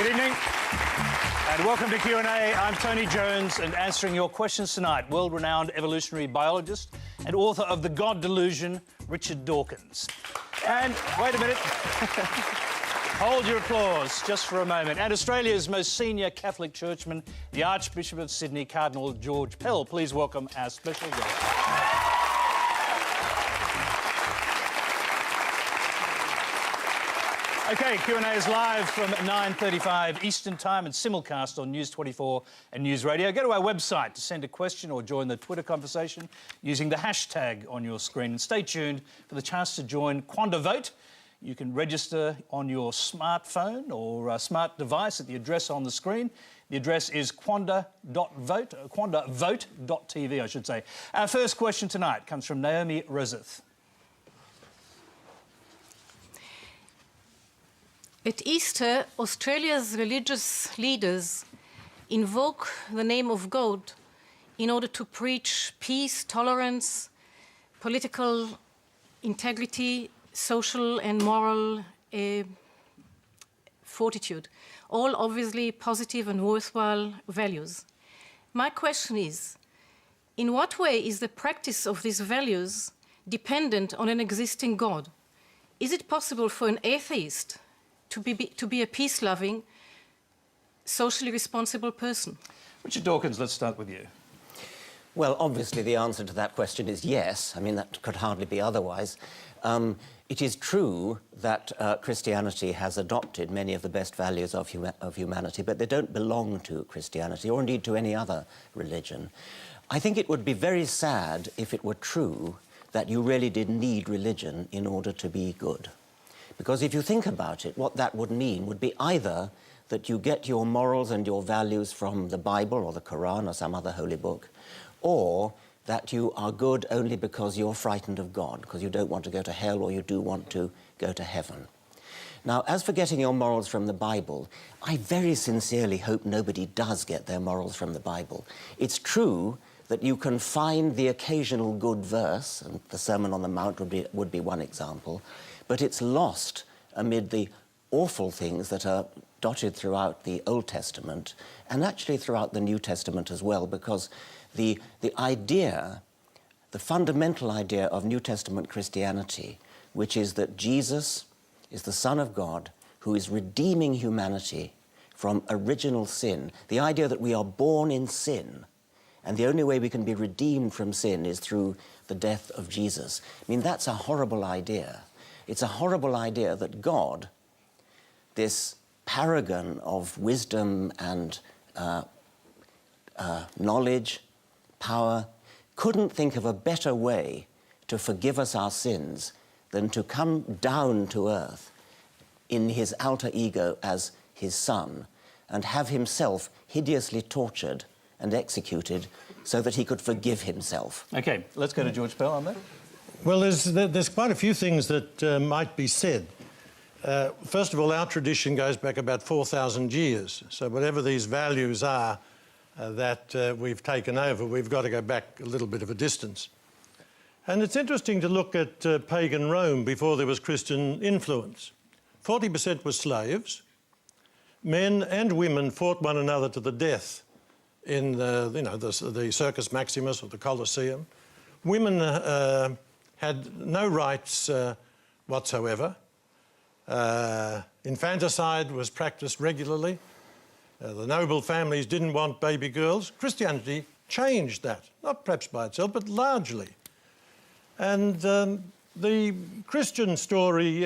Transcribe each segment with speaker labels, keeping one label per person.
Speaker 1: Good evening and welcome to Q&A. I'm Tony Jones, and answering your questions tonight, world-renowned evolutionary biologist and author of The God Delusion, Richard Dawkins. And wait a minute. Hold your applause just for a moment. And Australia's most senior Catholic churchman, the Archbishop of Sydney, Cardinal George Pell. Please welcome our special guest. OK, Q&A is live from 9:35 Eastern Time and simulcast on News 24 and News Radio. Go to our website to send a question or join the Twitter conversation using the hashtag on your screen. And stay tuned for the chance to join Quanda Vote. You can register on your smartphone or smart device at the address on the screen. The address is quandavote.tv, I should say. Our first question tonight comes from Naomi Roseth.
Speaker 2: At Easter, Australia's religious leaders invoke the name of God in order to preach peace, tolerance, political integrity, social and moral fortitude, all obviously positive and worthwhile values. My question is, in what way is the practice of these values dependent on an existing God? Is it possible for an atheist to be a peace-loving, socially responsible person?
Speaker 1: Richard Dawkins, let's start with you.
Speaker 3: Well, obviously the answer to that question is yes. I mean, that could hardly be otherwise. It is true that Christianity has adopted many of the best values of humanity, but they don't belong to Christianity or indeed to any other religion. I think it would be very sad if it were true that you really did need religion in order to be good. Because if you think about it, what that would mean would be either that you get your morals and your values from the Bible or the Quran or some other holy book, or that you are good only because you're frightened of God, because you don't want to go to hell or you do want to go to heaven. Now, as for getting your morals from the Bible, I very sincerely hope nobody does get their morals from the Bible. It's true that you can find the occasional good verse, and the Sermon on the Mount would be one example, but it's lost amid the awful things that are dotted throughout the Old Testament and actually throughout the New Testament as well, because the idea, the fundamental idea of New Testament Christianity, which is that Jesus is the Son of God who is redeeming humanity from original sin, the idea that we are born in sin, and the only way we can be redeemed from sin is through the death of Jesus. I mean, that's a horrible idea. It's a horrible idea that God, this paragon of wisdom and knowledge, power, couldn't think of a better way to forgive us our sins than to come down to earth in his alter ego as his son and have himself hideously tortured and executed so that he could forgive himself.
Speaker 1: OK, let's go to George Pell on that.
Speaker 4: Well, there's quite a few things that might be said. First of all, our tradition goes back about 4,000 years. So whatever these values are that we've taken over, we've got to go back a little bit of a distance. And it's interesting to look at pagan Rome before there was Christian influence. 40% were slaves. Men and women fought one another to the death in the Circus Maximus or the Colosseum. Women had no rights whatsoever. Infanticide was practiced regularly. The noble families didn't want baby girls. Christianity changed that, not perhaps by itself, but largely. And the Christian story,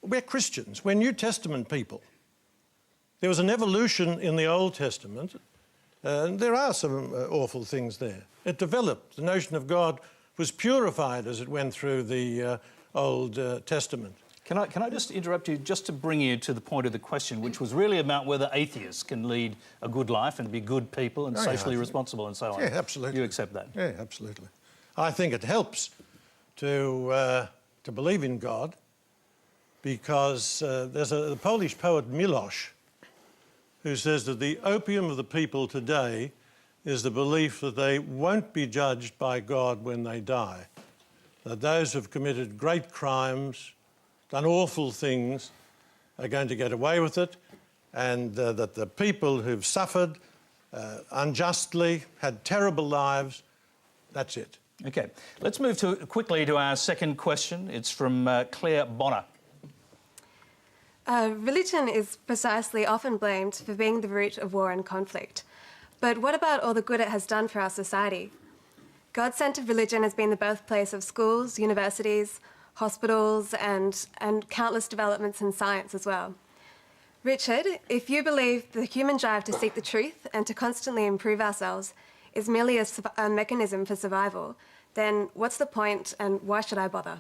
Speaker 4: we're Christians, we're New Testament people. There was an evolution in the Old Testament, and there are some awful things there. It developed. The notion of God was purified as it went through the Old Testament.
Speaker 1: Can I just interrupt you just to bring you to the point of the question, which was really about whether atheists can lead a good life and be good people and socially responsible and so on.
Speaker 4: Yeah, absolutely.
Speaker 1: You accept that?
Speaker 4: Yeah, absolutely. I think it helps to believe in God because there's the Polish poet Milosz who says that the opium of the people today is the belief that they won't be judged by God when they die, that those who have committed great crimes, done awful things, are going to get away with it, and that the people who've suffered unjustly, had terrible lives, that's it.
Speaker 1: OK. Let's move quickly to our second question. It's from Claire Bonner.
Speaker 5: Religion is precisely often blamed for being the root of war and conflict. But what about all the good it has done for our society? God-centred religion has been the birthplace of schools, universities, hospitals, and countless developments in science as well. Richard, if you believe the human drive to seek the truth and to constantly improve ourselves is merely a mechanism for survival, then what's the point and why should I bother?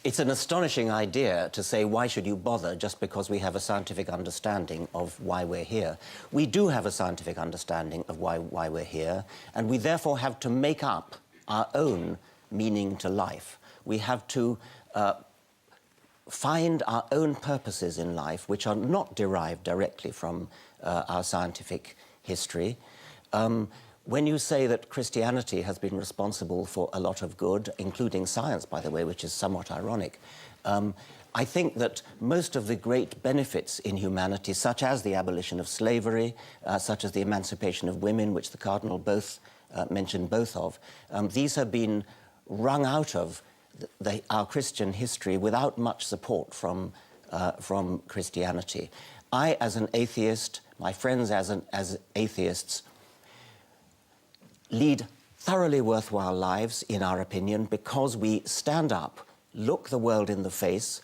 Speaker 3: It's an astonishing idea to say, why should you bother just because we have a scientific understanding of why we're here. We do have a scientific understanding of why we're here, and we therefore have to make up our own meaning to life. We have to find our own purposes in life, which are not derived directly from our scientific history. When you say that Christianity has been responsible for a lot of good, including science, by the way, which is somewhat ironic, I think that most of the great benefits in humanity, such as the abolition of slavery, such as the emancipation of women, which the Cardinal mentioned both of, these have been wrung out of our Christian history without much support from Christianity. I, as an atheist, my friends as atheists, lead thoroughly worthwhile lives, in our opinion, because we stand up, look the world in the face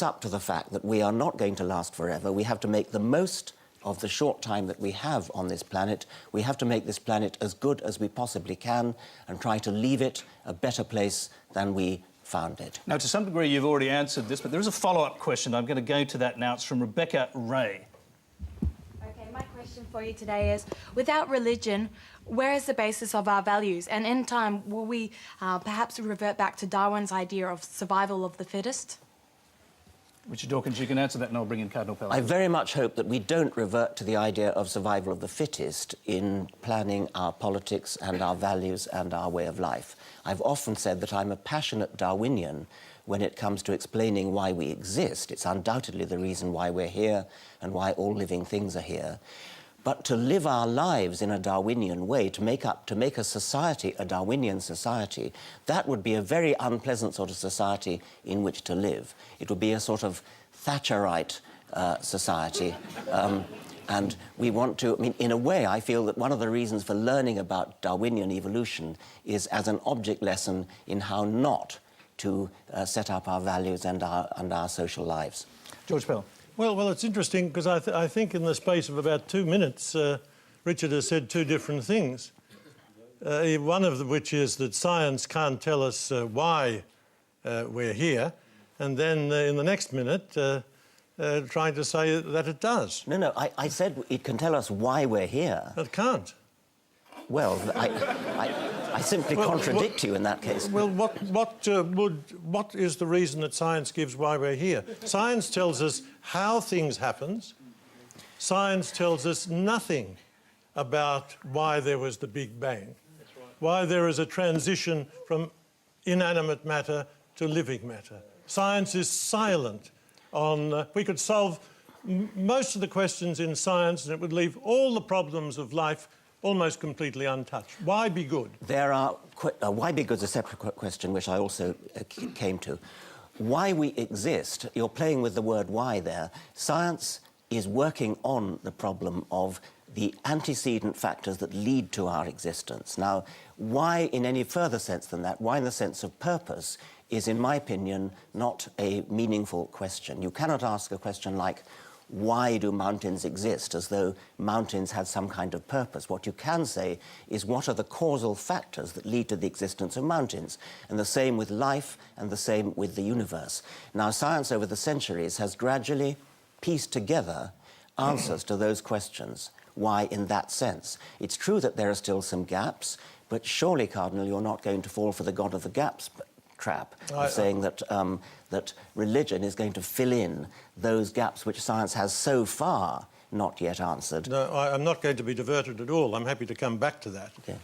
Speaker 3: up to the fact that we are not going to last forever. We have to make the most of the short time that we have on this planet. We have to make this planet as good as we possibly can and try to leave it a better place than we found it.
Speaker 1: Now, to some degree, you've already answered this, but there is a follow-up question. I'm going to go to that now. It's from Rebecca Ray.
Speaker 6: My question for you today is, without religion, where is the basis of our values? And in time, will we perhaps revert back to Darwin's idea of survival of the fittest?
Speaker 1: Richard Dawkins, you can answer that and I'll bring in Cardinal Pell.
Speaker 3: I very much hope that we don't revert to the idea of survival of the fittest in planning our politics and our values and our way of life. I've often said that I'm a passionate Darwinian when it comes to explaining why we exist. It's undoubtedly the reason why we're here and why all living things are here. But to live our lives in a Darwinian way, to make a society a Darwinian society, that would be a very unpleasant sort of society in which to live. It would be a sort of Thatcherite society. And we want to, I mean, in a way, I feel that one of the reasons for learning about Darwinian evolution is as an object lesson in how not to set up our values and our social lives.
Speaker 1: George Pell.
Speaker 4: Well, it's interesting because I think in the space of about 2 minutes, Richard has said two different things. One of which is that science can't tell us why we're here, and then in the next minute, trying to say that it does.
Speaker 3: No, I said it can tell us why we're here.
Speaker 4: It can't.
Speaker 3: Well, I simply contradict you in that case.
Speaker 4: Well, what is the reason that science gives why we're here? Science tells us how things happen. Science tells us nothing about why there was the Big Bang, why there is a transition from inanimate matter to living matter. Science is silent on... we could solve most of the questions in science and it would leave all the problems of life almost completely untouched. Why be good?
Speaker 3: Why be good is a separate question, which I also came to. Why we exist, you're playing with the word why there. Science is working on the problem of the antecedent factors that lead to our existence. Now, why in any further sense than that, why in the sense of purpose, is, in my opinion, not a meaningful question. You cannot ask a question like, why do mountains exist, as though mountains had some kind of purpose. What you can say is what are the causal factors that lead to the existence of mountains, and the same with life and the same with the universe. Now, science over the centuries has gradually pieced together answers to those questions. Why in that sense? It's true that there are still some gaps, but surely, Cardinal, you're not going to fall for the God of the gaps trap of saying that that religion is going to fill in those gaps which science has so far not yet answered.
Speaker 4: No, I'm not going to be diverted at all. I'm happy to come back to that.
Speaker 3: Okay.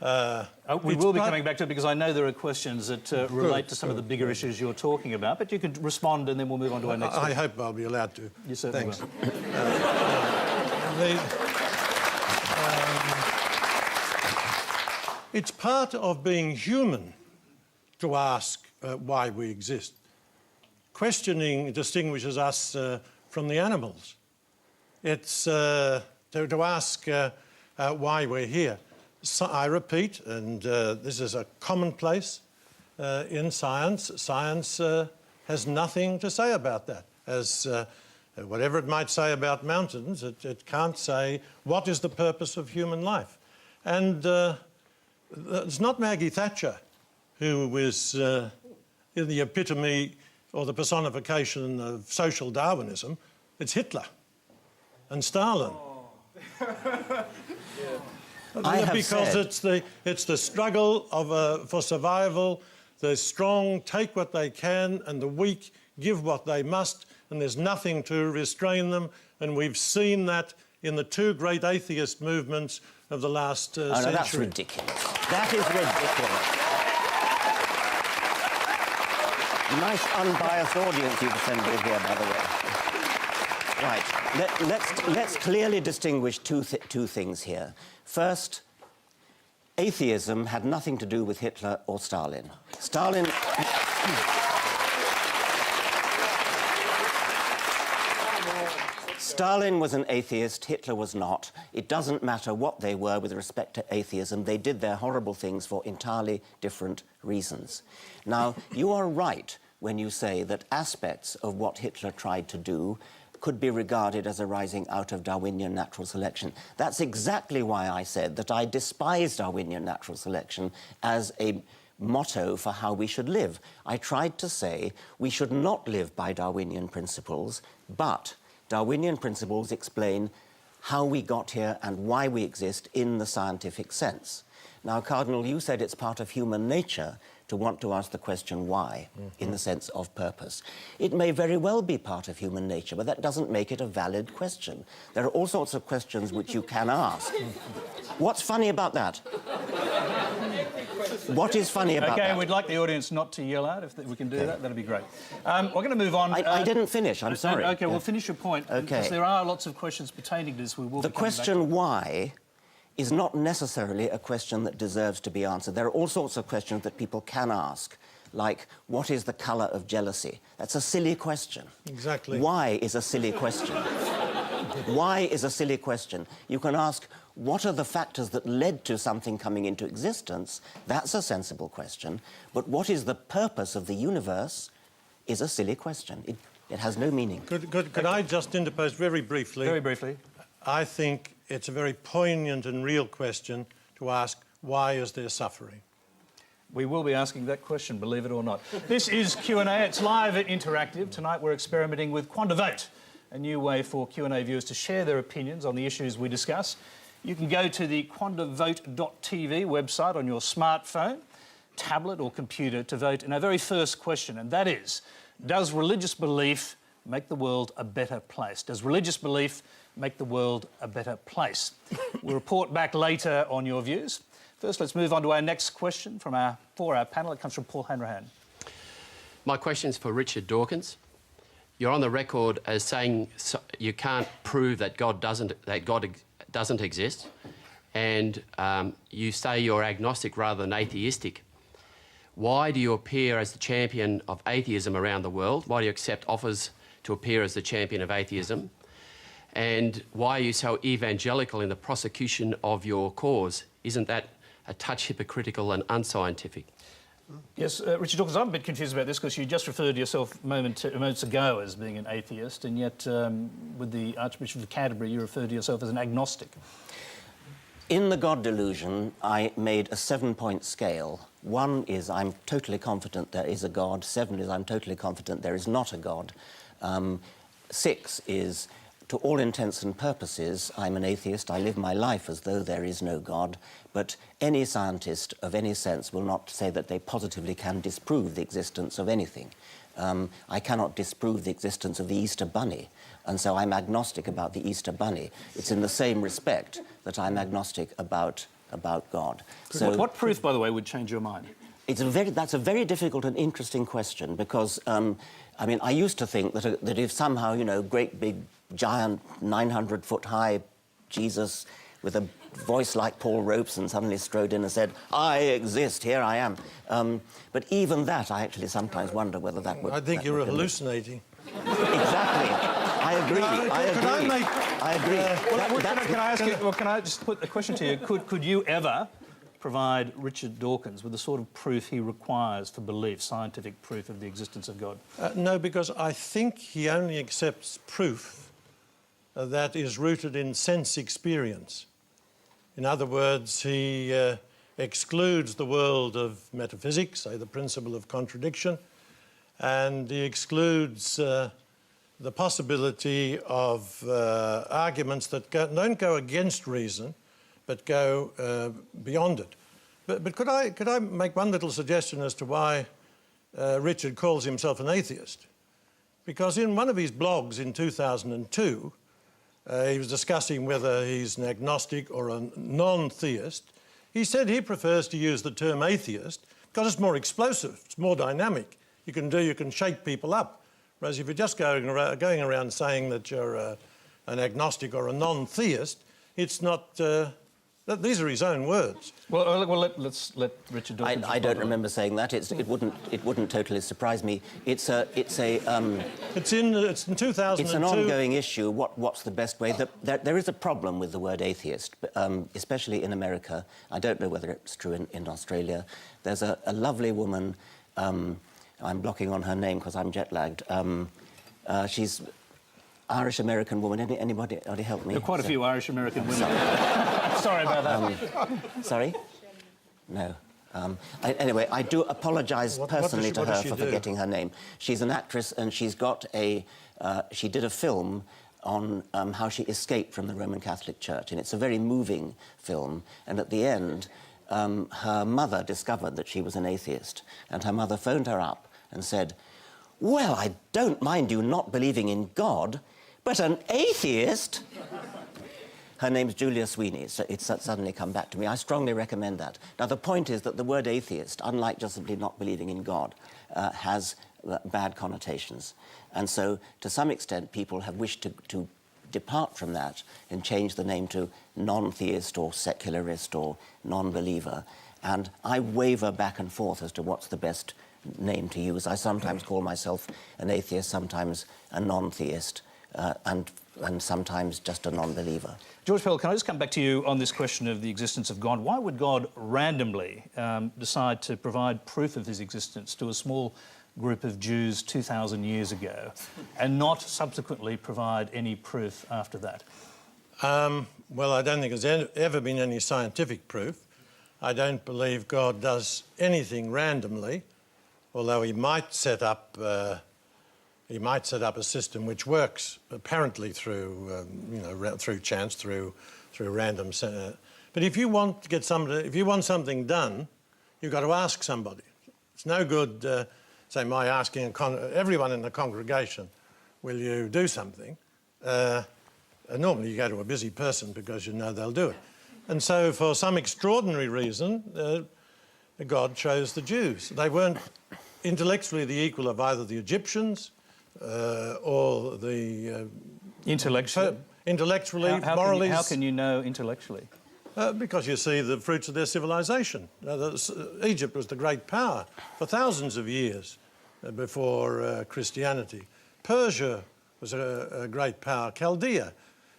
Speaker 1: We will be coming back to it because I know there are questions that relate to some of the bigger issues you're talking about, but you could respond and then we'll move on to our next
Speaker 4: I
Speaker 1: question.
Speaker 4: hope I'll be allowed to.
Speaker 1: You certainly
Speaker 4: Thanks.
Speaker 1: will.
Speaker 4: It's part of being human to ask why we exist. Questioning distinguishes us from the animals. It's to ask why we're here. So, I repeat, and this is a commonplace in science, science has nothing to say about that. As whatever it might say about mountains, it can't say what is the purpose of human life. And it's not Maggie Thatcher who was in the epitome or the personification of social Darwinism. It's Hitler and Stalin. Because it's the struggle for survival. The strong take what they can and the weak give what they must, and there's nothing to restrain them. And we've seen that in the two great atheist movements of the last century.
Speaker 3: No, that's ridiculous. That is ridiculous. Nice unbiased audience you've assembled here, by the way. Right, let's clearly distinguish two things here. First, atheism had nothing to do with Hitler or Stalin. Stalin was an atheist, Hitler was not. It doesn't matter what they were with respect to atheism. They did their horrible things for entirely different reasons. Now, you are right when you say that aspects of what Hitler tried to do could be regarded as arising out of Darwinian natural selection. That's exactly why I said that I despise Darwinian natural selection as a motto for how we should live. I tried to say we should not live by Darwinian principles, but Darwinian principles explain how we got here and why we exist in the scientific sense. Now, Cardinal, you said it's part of human nature to want to ask the question why, in the sense of purpose. It may very well be part of human nature, but that doesn't make it a valid question. There are all sorts of questions which you can ask. What's funny about that? What is funny about that?
Speaker 1: OK, we'd like the audience not to yell out. If we can do that, that'd be great. We're going to move on.
Speaker 3: I didn't finish, I'm sorry.
Speaker 1: OK, well, finish your point.
Speaker 3: OK.
Speaker 1: Because there are lots of questions pertaining to this. We will
Speaker 3: The question why is not necessarily a question that deserves to be answered. There are all sorts of questions that people can ask, like, what is the colour of jealousy? That's a silly question.
Speaker 4: Exactly.
Speaker 3: Why is a silly question? Why is a silly question? You can ask, what are the factors that led to something coming into existence? That's a sensible question. But what is the purpose of the universe is a silly question. It has no meaning.
Speaker 4: Could I just interpose very briefly?
Speaker 1: Very briefly.
Speaker 4: I think it's a very poignant and real question to ask, why is there suffering?
Speaker 1: We will be asking that question, believe it or not. This is Q&A. It's live and interactive. Tonight we're experimenting with QuandaVote, a new way for Q&A viewers to share their opinions on the issues we discuss. You can go to the quandavote.tv website on your smartphone, tablet or computer to vote in our very first question, and that is, does religious belief make the world a better place? Does religious belief make the world a better place? We'll report back later on your views. First, let's move on to our next question for our panel. It comes from Paul Hanrahan.
Speaker 7: My question is for Richard Dawkins. You're on the record as saying you can't prove that God doesn't exist, and you say you're agnostic rather than atheistic. Why do you appear as the champion of atheism around the world? Why do you accept offers to appear as the champion of atheism? And why are you so evangelical in the prosecution of your cause? Isn't that a touch hypocritical and unscientific?
Speaker 1: Yes, Richard Dawkins, I'm a bit confused about this because you just referred to yourself moments ago as being an atheist, and yet with the Archbishop of Canterbury you referred to yourself as an agnostic.
Speaker 3: In the God delusion, I made a 7-point scale. 1 is I'm totally confident there is a God. 7 is I'm totally confident there is not a God. 6 is, to all intents and purposes, I'm an atheist. I live my life as though there is no God. But any scientist of any sense will not say that they positively can disprove the existence of anything. I cannot disprove the existence of the Easter Bunny, and so I'm agnostic about the Easter Bunny. It's in the same respect that I'm agnostic about about God.
Speaker 1: What proof, by the way, would change your mind?
Speaker 3: That's a very difficult and interesting question because, I mean, I used to think that if somehow, you know, great big, giant, 900-foot-high Jesus with a voice like Paul Robeson suddenly strode in and said, "I exist, here I am." But even that, I actually sometimes wonder whether that would...
Speaker 4: I think you're hallucinating.
Speaker 3: Exactly. I agree. I agree.
Speaker 1: Can I ask you? Well, can I just put the question to you? Could you ever provide Richard Dawkins with the sort of proof he requires for belief, scientific proof of the existence of God?
Speaker 4: No, because I think he only accepts proof that is rooted in sense experience. In other words, he excludes the world of metaphysics, say the principle of contradiction, and he excludes the possibility of arguments that don't go against reason, but go beyond it. But could I make one little suggestion as to why Richard calls himself an atheist? Because in one of his blogs in 2002, he was discussing whether he's an agnostic or a non-theist. He said he prefers to use the term atheist because it's more explosive, it's more dynamic. You can shake people up. Whereas if you're just going around saying that you're an agnostic or a non-theist, it's not... these are his own words.
Speaker 1: Well, let's let Richard Dawkins...
Speaker 3: I don't remember saying that. It wouldn't totally surprise me. It's in 2002. It's an ongoing issue. What's the best way? There is a problem with the word atheist, especially in America. I don't know whether it's true in Australia. There's a lovely woman. I'm blocking on her name because I'm jet-lagged. She's Irish-American woman. Anybody help me?
Speaker 1: There are quite a few Irish-American women. Sorry about that.
Speaker 3: Sorry? No. Anyway, I do apologise personally to her for forgetting her name. She's an actress and she's got she did a film on how she escaped from the Roman Catholic Church, and it's a very moving film, and at the end her mother discovered that she was an atheist, and her mother phoned her up and said, "Well, I don't mind you not believing in God, but an atheist?" Her name's Julia Sweeney, so it's suddenly come back to me. I strongly recommend that. Now, the point is that the word atheist, unlike just simply not believing in God, has bad connotations. And so, to some extent, people have wished to depart from that and change the name to non-theist or secularist or non-believer. And I waver back and forth as to what's the best name to use. I sometimes call myself an atheist, sometimes a non-theist, and sometimes just a non-believer.
Speaker 1: George Pell, can I just come back to you on this question of the existence of God? Why would God randomly decide to provide proof of his existence to a small group of Jews 2,000 years ago and not subsequently provide any proof after that?
Speaker 4: Well, I don't think there's ever been any scientific proof. I don't believe God does anything randomly, although he might set up a system which works apparently through, through chance, through random. But if you want to get something done, you've got to ask somebody. It's no good, say, my asking everyone in the congregation, "Will you do something?" Normally, you go to a busy person because you know they'll do it. And so, for some extraordinary reason, God chose the Jews. They weren't intellectually the equal of either the Egyptians or the... Intellectually, morally...
Speaker 1: How can you know intellectually?
Speaker 4: Because you see the fruits of their civilization. Egypt was the great power for thousands of years before Christianity. Persia was a great power. Chaldea.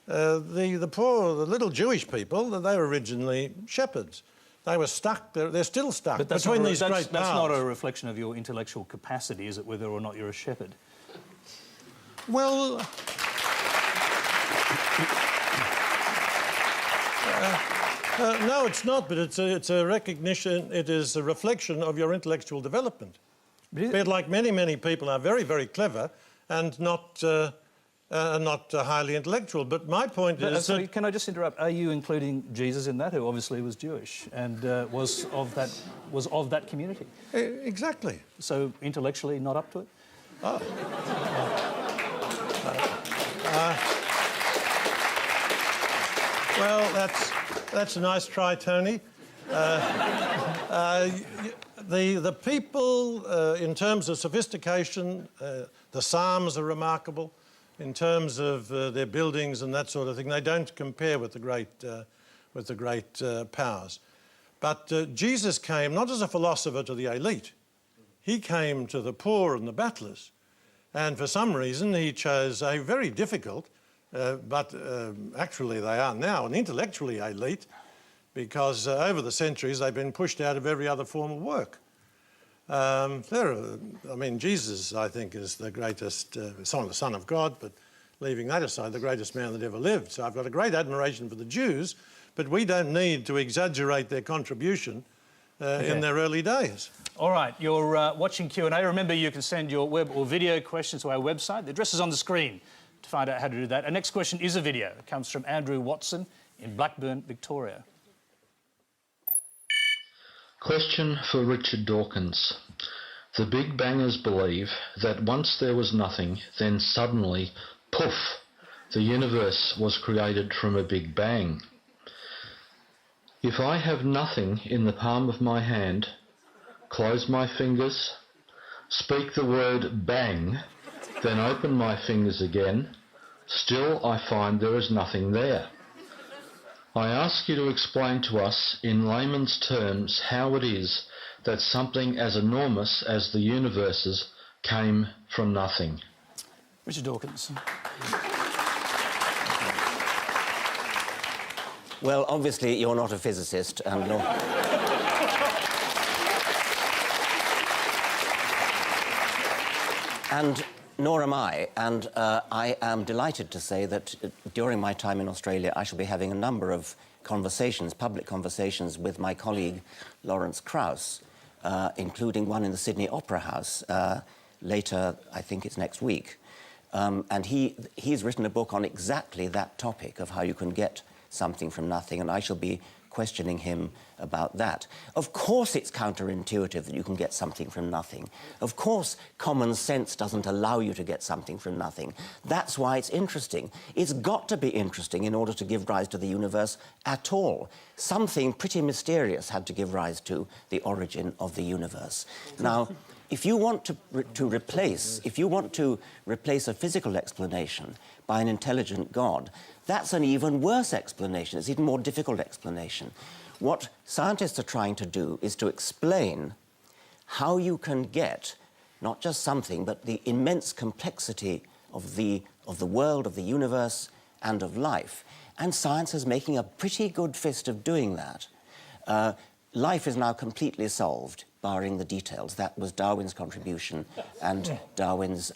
Speaker 4: The poor, the little Jewish people, they were originally shepherds. They were stuck, they're still stuck between these great powers.
Speaker 1: That's not a reflection of your intellectual capacity, is it, whether or not you're a shepherd?
Speaker 4: Well... no, it's not, but it's a recognition, it is a reflection of your intellectual development. But like many people are very, very clever and not highly intellectual. But my point is
Speaker 1: that... Can I just interrupt? Are you including Jesus in that, who obviously was Jewish and was of that community?
Speaker 4: Exactly.
Speaker 1: So intellectually not up to it?
Speaker 4: Oh. Well, That's a nice try, Tony. The people, in terms of sophistication, the Psalms are remarkable. In terms of their buildings and that sort of thing, they don't compare with the great powers. But Jesus came not as a philosopher to the elite. He came to the poor and the battlers. And for some reason, he chose a very difficult, but actually they are now an intellectually elite, because over the centuries they've been pushed out of every other form of work. Jesus, I think, is the greatest, the Son of God, but leaving that aside, the greatest man that ever lived. So I've got a great admiration for the Jews, but we don't need to exaggerate their contribution in their early days.
Speaker 1: All right, you're watching Q&A. Remember, you can send your web or video questions to our website. The address is on the screen to find out how to do that. Our next question is a video. It comes from Andrew Watson in Blackburn, Victoria.
Speaker 8: Question for Richard Dawkins. The Big Bangers believe that once there was nothing, then suddenly, poof, the universe was created from a Big Bang. If I have nothing in the palm of my hand, close my fingers, speak the word bang, then open my fingers again, still I find there is nothing there. I ask you to explain to us in layman's terms how it is that something as enormous as the universes came from nothing.
Speaker 1: Richard Dawkins.
Speaker 3: Well, obviously, you're not a physicist, and nor am I. And I am delighted to say that during my time in Australia, I shall be having a number of conversations, public conversations, with my colleague Lawrence Krauss, including one in the Sydney Opera House later, I think it's next week. And he's written a book on exactly that topic of how you can get something from nothing, and I shall be questioning him about that. Of course it's counterintuitive that you can get something from nothing. Of course common sense doesn't allow you to get something from nothing. That's why it's interesting. It's got to be interesting in order to give rise to the universe at all. Something pretty mysterious had to give rise to the origin of the universe. Now, if you want to replace a physical explanation by an intelligent God, that's an even worse explanation. It's an even more difficult explanation. What scientists are trying to do is to explain how you can get not just something, but the immense complexity of the world, of the universe, and of life. And science is making a pretty good fist of doing that. Life is now completely solved, barring the details. That was Darwin's contribution and Darwin's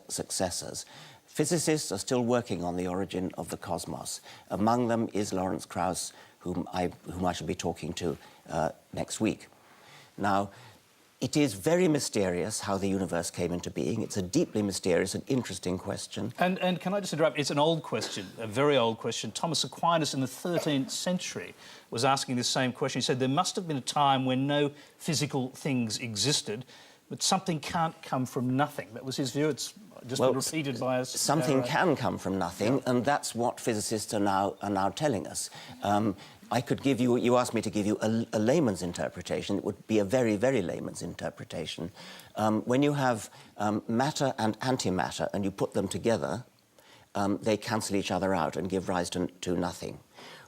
Speaker 3: successors. Physicists are still working on the origin of the cosmos. Among them is Lawrence Krauss, whom I shall be talking to next week. Now, it is very mysterious how the universe came into being. It's a deeply mysterious and interesting question.
Speaker 1: And can I just interrupt? It's an old question, a very old question. Thomas Aquinas in the 13th century was asking this same question. He said there must have been a time when no physical things existed, but something can't come from nothing. That was his view. It's just been repeated by us.
Speaker 3: Something can come from nothing, and that's what physicists are now telling us. I could give you, you asked me to give you a layman's interpretation. It would be a very, very layman's interpretation. When you have matter and antimatter and you put them together, they cancel each other out and give rise to nothing.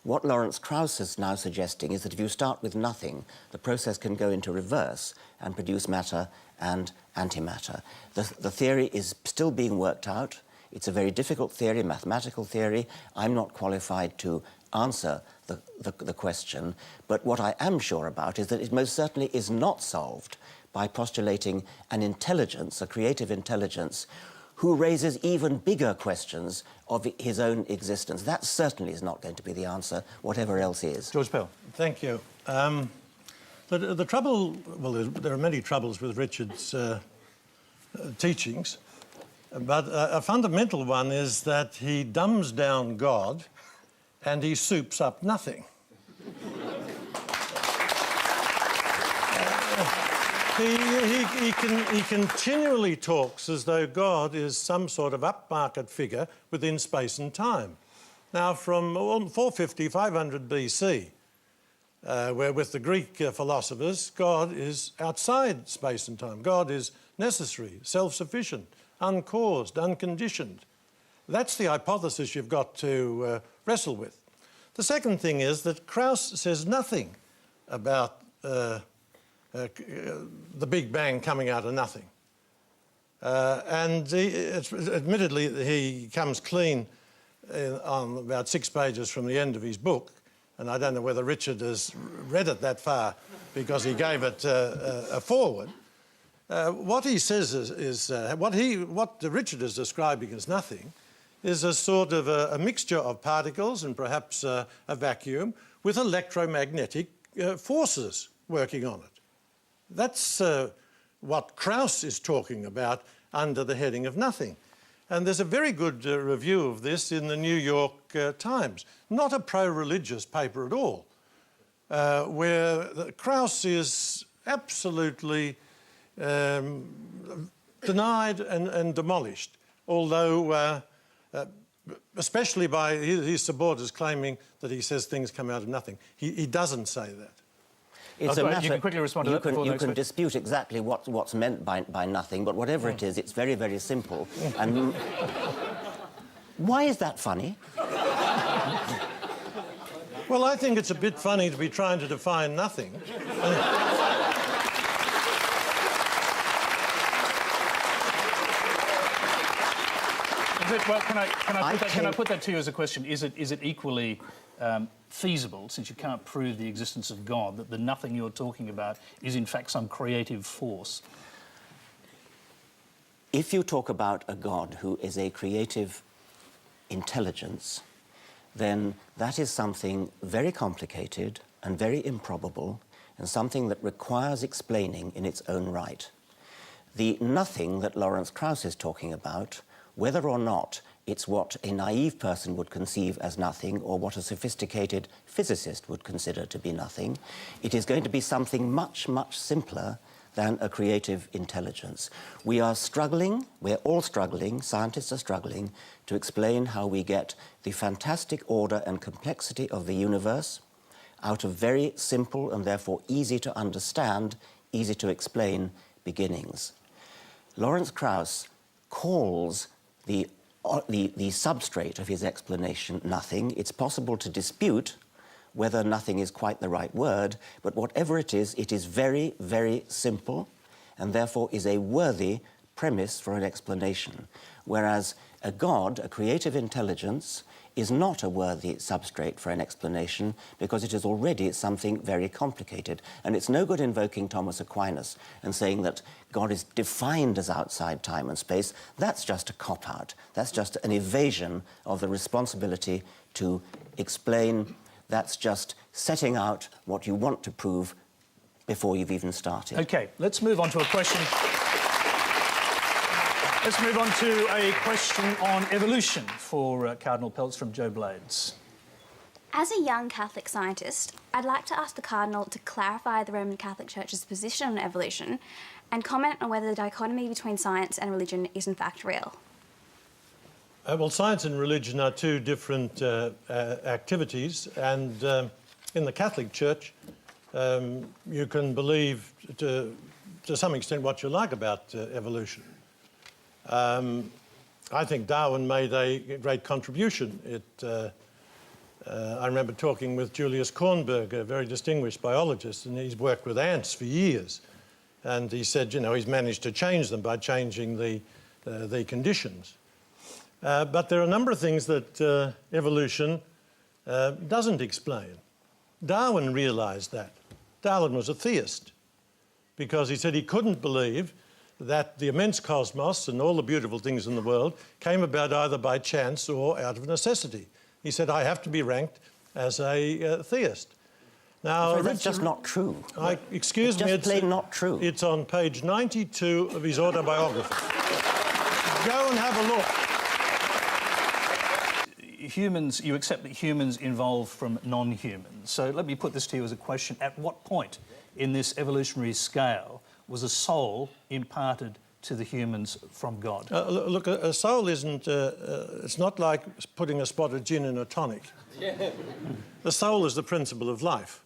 Speaker 3: What Lawrence Krauss is now suggesting is that if you start with nothing, the process can go into reverse and produce matter and antimatter. The theory is still being worked out. It's a very difficult theory, mathematical theory. I'm not qualified to answer the question, but what I am sure about is that it most certainly is not solved by postulating an intelligence, a creative intelligence, who raises even bigger questions of his own existence. That certainly is not going to be the answer, whatever else is.
Speaker 1: George Pell.
Speaker 4: Thank you. The trouble, well, there are many troubles with Richard's teachings, but a fundamental one is that he dumbs down God and he soups up nothing. He continually talks as though God is some sort of upmarket figure within space and time. Now, from 450, 500 BC, where with the Greek philosophers, God is outside space and time. God is necessary, self-sufficient, uncaused, unconditioned. That's the hypothesis you've got to wrestle with. The second thing is that Krauss says nothing about the Big Bang coming out of nothing. Admittedly, he comes clean on about 6 pages from the end of his book, and I don't know whether Richard has read it that far because he gave it a foreword. What he says is what Richard is describing as nothing is a sort of a mixture of particles and perhaps a vacuum with electromagnetic forces working on it. That's what Krauss is talking about under the heading of nothing. And there's a very good review of this in the New York Times, not a pro-religious paper at all, where Krauss is absolutely denied and demolished, although especially by his supporters claiming that he says things come out of nothing. He doesn't say that.
Speaker 3: It's a matter,
Speaker 1: you can quickly respond to that before the next
Speaker 3: You can dispute exactly what's meant by nothing, but whatever it is, it's very, very simple. And why is that funny?
Speaker 4: Well, I think it's a bit funny to be trying to define nothing.
Speaker 1: Well, can I put that to you as a question? Is it equally feasible, since you can't prove the existence of God, that the nothing you're talking about is in fact some creative force?
Speaker 3: If you talk about a God who is a creative intelligence, then that is something very complicated and very improbable and something that requires explaining in its own right. The nothing that Lawrence Krauss is talking about, whether or not it's what a naive person would conceive as nothing or what a sophisticated physicist would consider to be nothing, it is going to be something much, much simpler than a creative intelligence. We are struggling, we're all struggling, scientists are struggling, to explain how we get the fantastic order and complexity of the universe out of very simple and therefore easy to understand, easy to explain beginnings. Lawrence Krauss calls the substrate of his explanation nothing. It's possible to dispute whether nothing is quite the right word, but whatever it is very, very simple and therefore is a worthy premise for an explanation. Whereas a God, a creative intelligence, is not a worthy substrate for an explanation because it is already something very complicated. And it's no good invoking Thomas Aquinas and saying that God is defined as outside time and space. That's just a cop-out. That's just an evasion of the responsibility to explain. That's just setting out what you want to prove before you've even started.
Speaker 1: OK, let's move on to a question. Let's move on to a question on evolution for Cardinal Pell from Joe Blades.
Speaker 9: As a young Catholic scientist, I'd like to ask the Cardinal to clarify the Roman Catholic Church's position on evolution and comment on whether the dichotomy between science and religion is in fact real.
Speaker 4: Well, science and religion are two different activities, and in the Catholic Church, you can believe to some extent what you like about evolution. I think Darwin made a great contribution. I remember talking with Julius Kornberg, a very distinguished biologist, and he's worked with ants for years. And he said, you know, he's managed to change them by changing the conditions. But there are a number of things that evolution doesn't explain. Darwin realised that. Darwin was a theist because he said he couldn't believe that the immense cosmos and all the beautiful things in the world came about either by chance or out of necessity. He said, I have to be ranked as a theist. Now,
Speaker 3: that's just not true.
Speaker 4: Excuse me,
Speaker 3: it's plain not true.
Speaker 4: It's on page 92 of his autobiography. Go and have a look.
Speaker 1: Humans, you accept that humans evolved from non-humans. So let me put this to you as a question. At what point in this evolutionary scale was a soul imparted to the humans from God?
Speaker 4: Look, a soul isn't... it's not like putting a spot of gin in a tonic. The soul is the principle of life.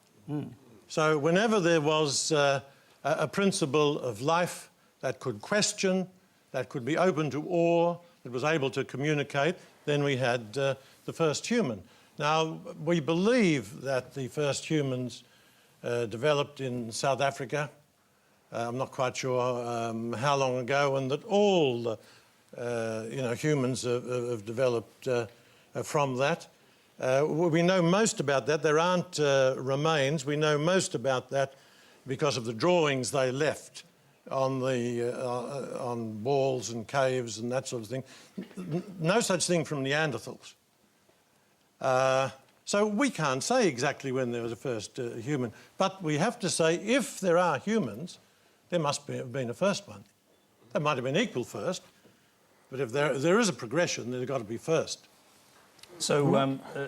Speaker 4: So whenever there was a principle of life that could question, that could be open to awe, that was able to communicate, then we had the first human. Now, we believe that the first humans developed in South Africa. I'm not quite sure how long ago, and that all humans have developed from that. We know most about that. There aren't remains. We know most about that because of the drawings they left on walls and caves and that sort of thing. No such thing from Neanderthals. So we can't say exactly when there was a first human, but we have to say if there are humans, there must have been a first one. There might have been equal first, but if there is a progression, there's got to be first.
Speaker 1: So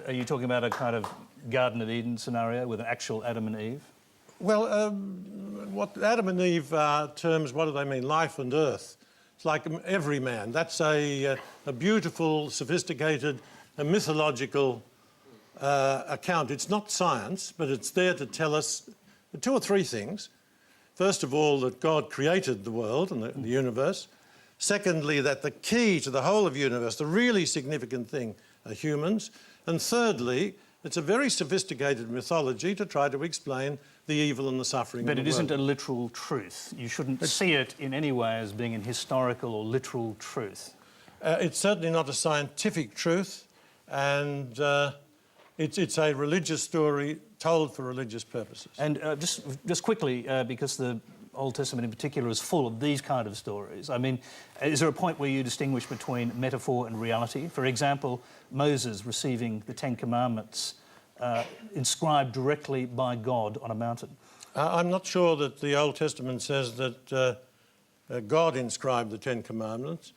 Speaker 1: are you talking about a kind of Garden of Eden scenario with an actual Adam and Eve?
Speaker 4: Well, what Adam and Eve are terms, what do they mean? Life and earth. It's like every man. That's a beautiful, sophisticated, a mythological account. It's not science, but it's there to tell us two or three things. First of all, that God created the world and the universe. Secondly, that the key to the whole of the universe, the really significant thing, are humans. And thirdly, it's a very sophisticated mythology to try to explain the evil and the suffering of the world.
Speaker 1: But it isn't a literal truth. You shouldn't see it in any way as being an historical or literal truth.
Speaker 4: It's certainly not a scientific truth, and it's a religious story told for religious purposes.
Speaker 1: And just quickly, because the Old Testament in particular is full of these kind of stories. I mean, is there a point where you distinguish between metaphor and reality? For example, Moses receiving the Ten Commandments inscribed directly by God on a mountain.
Speaker 4: I'm not sure that the Old Testament says that God inscribed the Ten Commandments,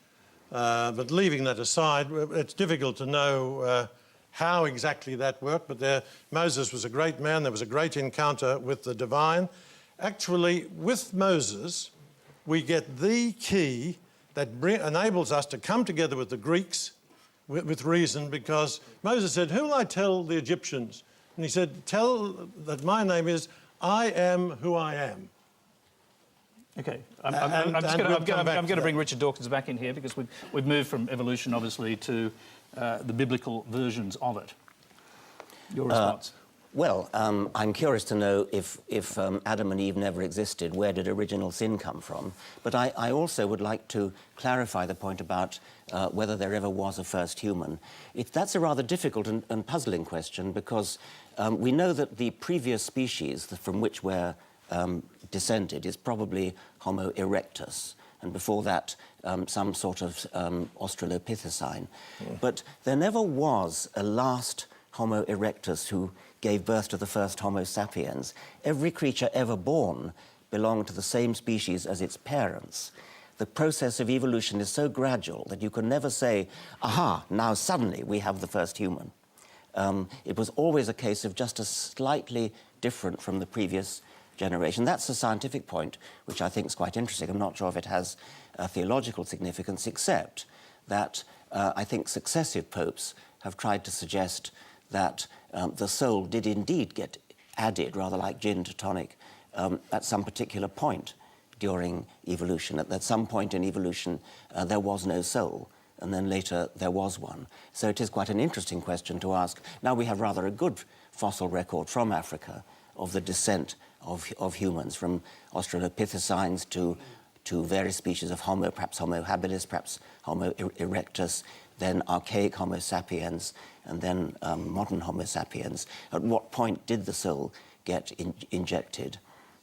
Speaker 4: but leaving that aside, it's difficult to know how exactly that worked, but Moses was a great man. There was a great encounter with the divine. Actually, with Moses, we get the key that enables us to come together with the Greeks with reason, because Moses said, "Who will I tell the Egyptians?" And he said, "Tell that my name is I am who I am."
Speaker 1: Okay, I'm going to bring Richard Dawkins back in here because we've moved from evolution, obviously, to the biblical versions of it. Your response?
Speaker 3: Well, I'm curious to know if Adam and Eve never existed, where did original sin come from? But I also would like to clarify the point about whether there ever was a first human. That's a rather difficult and puzzling question, because we know that the previous species from which we're descended is probably Homo erectus, and before that some sort of Australopithecine. But there never was a last Homo erectus who gave birth to the first Homo sapiens. Every creature ever born belonged to the same species as its parents. The process of evolution is so gradual that you can never say, aha, now suddenly we have the first human. It was always a case of just a slightly different from the previous generation. That's a scientific point, which I think is quite interesting. I'm not sure if it has theological significance, except that I think successive popes have tried to suggest that the soul did indeed get added, rather like gin to tonic, at some particular point during evolution. At some point in evolution, there was no soul, and then later there was one. So it is quite an interesting question to ask. Now we have rather a good fossil record from Africa of the descent of humans, from Australopithecines to various species of Homo, perhaps Homo habilis, perhaps Homo erectus, then archaic Homo sapiens, and then modern Homo sapiens. At what point did the soul get injected?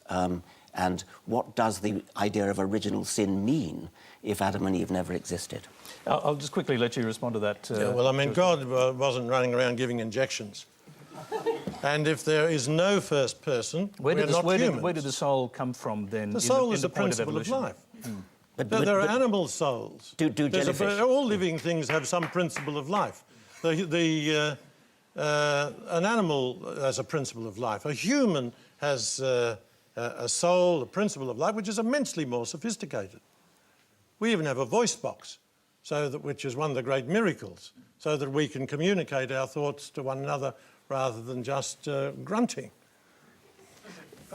Speaker 3: And what does the idea of original sin mean if Adam and Eve never existed?
Speaker 1: I'll just quickly let you respond to that.
Speaker 4: Well, I mean, God wasn't running around giving injections. And if there is no first person, we're not humans.
Speaker 1: Where did the soul come from then?
Speaker 4: The soul is the principle of life. But there are animal souls.
Speaker 3: Do jellyfish?
Speaker 4: All living things have some principle of life. An animal has a principle of life. A human has a soul, a principle of life, which is immensely more sophisticated. We even have a voice box, which is one of the great miracles, so that we can communicate our thoughts to one another rather than just grunting.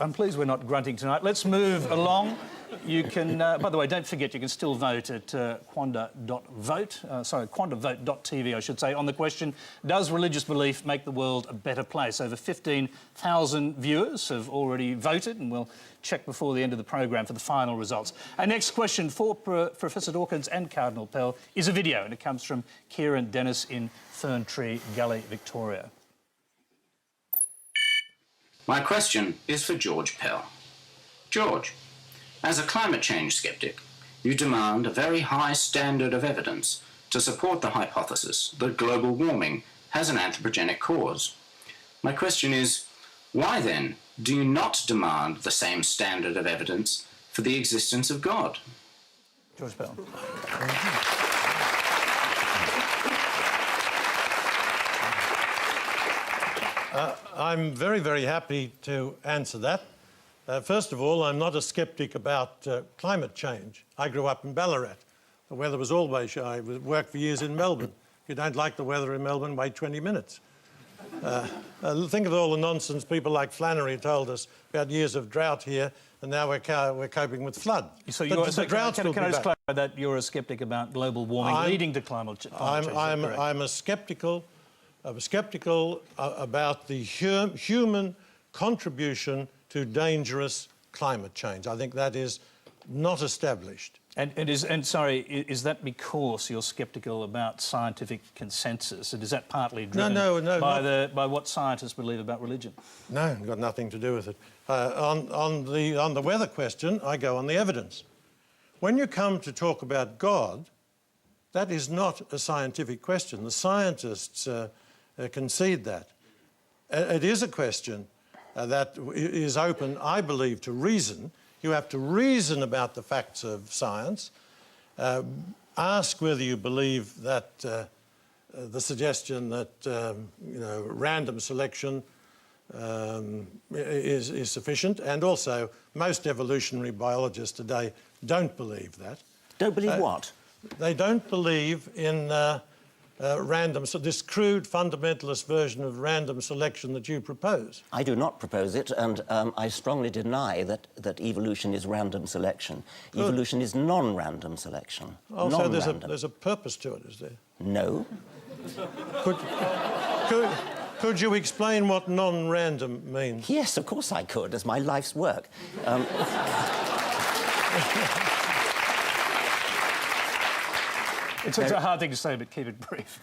Speaker 1: I'm pleased we're not grunting tonight. Let's move along. You can, by the way, don't forget you can still vote at quandavote.tv, I should say, on the question, does religious belief make the world a better place? Over 15,000 viewers have already voted, and we'll check before the end of the program for the final results. Our next question for Professor Dawkins and Cardinal Pell is a video, and it comes from Kieran Dennis in Ferntree Gully, Victoria.
Speaker 10: My question is for George Pell. George, as a climate change skeptic, you demand a very high standard of evidence to support the hypothesis that global warming has an anthropogenic cause. My question is, why then do you not demand the same standard of evidence for the existence of God?
Speaker 1: George Pell.
Speaker 4: I'm very, very happy to answer that. First of all, I'm not a sceptic about climate change. I grew up in Ballarat. The weather was always shy. I worked for years in Melbourne. If you don't like the weather in Melbourne, wait 20 minutes. Think of all the nonsense people like Flannery told us about years of drought here, and now we're coping with flood.
Speaker 1: So can I just clarify that you're a sceptic about global warming leading to climate change?
Speaker 4: I'm skeptical about the human contribution to dangerous climate change. I think that is not established.
Speaker 1: And is that because you're sceptical about scientific consensus? And is that partly driven by what scientists believe about religion?
Speaker 4: No, got nothing to do with it. On the weather question, I go on the evidence. When you come to talk about God, that is not a scientific question. The scientists concede that. It is a question that is open, I believe, to reason. You have to reason about the facts of science, ask whether you believe that the suggestion that random selection is sufficient, and also most evolutionary biologists today don't believe that.
Speaker 3: Don't believe what?
Speaker 4: They don't believe in so this crude fundamentalist version of random selection that you propose.
Speaker 3: I do not propose it, and I strongly deny that evolution is random selection. Good. Evolution is non-random selection.
Speaker 4: Oh, so there's a purpose to it, is there?
Speaker 3: No.
Speaker 4: Could you explain what non-random means?
Speaker 3: Yes, of course I could. It's my life's work.
Speaker 1: It's a hard thing to say, but keep it brief.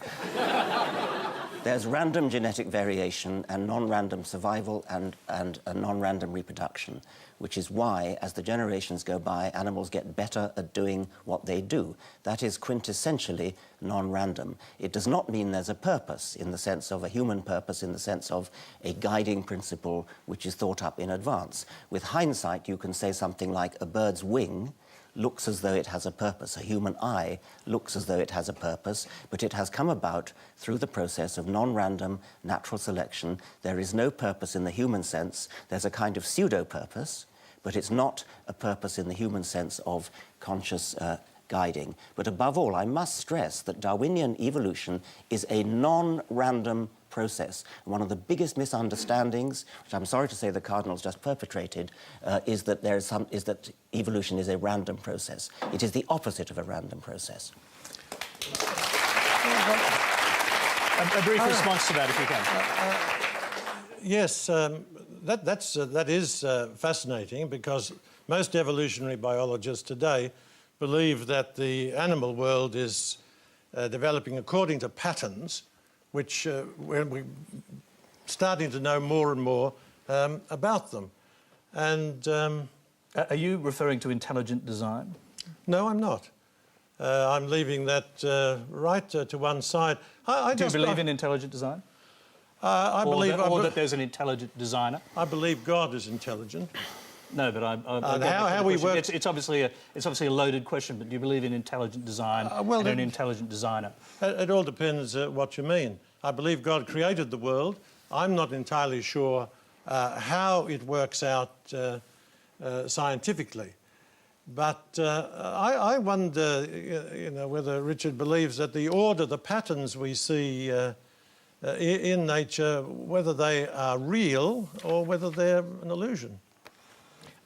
Speaker 3: There's random genetic variation and non-random survival and a non-random reproduction, which is why, as the generations go by, animals get better at doing what they do. That is quintessentially non-random. It does not mean there's a purpose in the sense of a human purpose, in the sense of a guiding principle which is thought up in advance. With hindsight, you can say something like a bird's wing looks as though it has a purpose. A human eye looks as though it has a purpose, but it has come about through the process of non-random natural selection. There is no purpose in the human sense. There's a kind of pseudo-purpose, but it's not a purpose in the human sense of conscious guiding. But above all, I must stress that Darwinian evolution is a non-random process. And one of the biggest misunderstandings, which I'm sorry to say the Cardinal's just perpetrated, is that evolution is a random process. It is the opposite of a random process.
Speaker 1: A brief response to that, if you can.
Speaker 4: Yes, that is fascinating, because most evolutionary biologists today believe that the animal world is developing according to patterns, which we're starting to know more and more about them. And
Speaker 1: are you referring to intelligent design?
Speaker 4: No, I'm not. I'm leaving that right to one side.
Speaker 1: Do you believe in intelligent design?
Speaker 4: I believe
Speaker 1: that there's an intelligent designer?
Speaker 4: I believe God is intelligent.
Speaker 1: No, but
Speaker 4: how we work...
Speaker 1: It's obviously a loaded question, but do you believe in intelligent design and an intelligent designer?
Speaker 4: It all depends what you mean. I believe God created the world. I'm not entirely sure how it works out scientifically. But I wonder, whether Richard believes that the order, the patterns we see in nature, whether they are real or whether they're an illusion.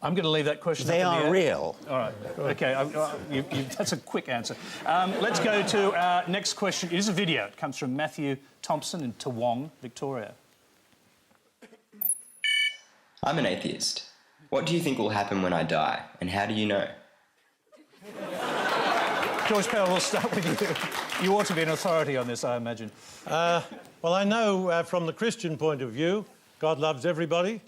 Speaker 1: I'm going to leave that question
Speaker 3: They
Speaker 1: up in the
Speaker 3: are
Speaker 1: air.
Speaker 3: real.
Speaker 1: All right. OK, that's a quick answer. Let's go to our next question. It is a video. It comes from Matthew Thompson in Toowong, Victoria.
Speaker 11: I'm an atheist. What do you think will happen when I die, and how do you know?
Speaker 1: George Pell, we'll start with you. You ought to be an authority on this, I imagine.
Speaker 4: Well, I know from the Christian point of view, God loves everybody,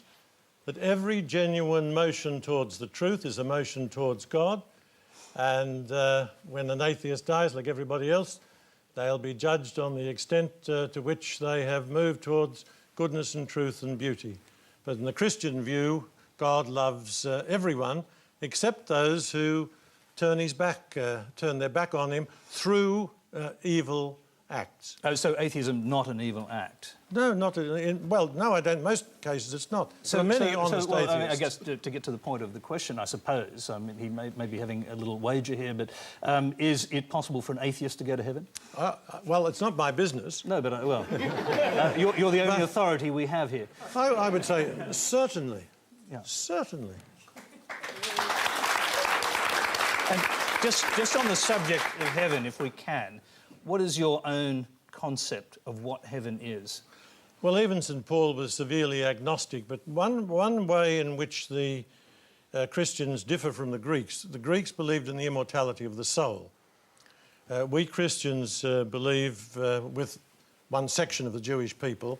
Speaker 4: that every genuine motion towards the truth is a motion towards God. And when an atheist dies, like everybody else, they'll be judged on the extent to which they have moved towards goodness and truth and beauty. But in the Christian view, God loves everyone, except those who turn their back on him through evil acts.
Speaker 1: Oh, so atheism not an evil act?
Speaker 4: No, not well. No, I don't. In most cases, it's not. There are many honest atheists.
Speaker 1: I mean, I guess to get to the point of the question, I suppose. I mean, he may be having a little wager here, but is it possible for an atheist to go to heaven?
Speaker 4: Well, it's not my business.
Speaker 1: No, but you're the only authority we have here.
Speaker 4: I would say certainly.
Speaker 1: Yeah.
Speaker 4: Certainly.
Speaker 1: And just on the subject of heaven, if we can, what is your own concept of what heaven is?
Speaker 4: Well, even St. Paul was severely agnostic, but one way in which the Christians differ from the Greeks believed in the immortality of the soul. We Christians believe, with one section of the Jewish people,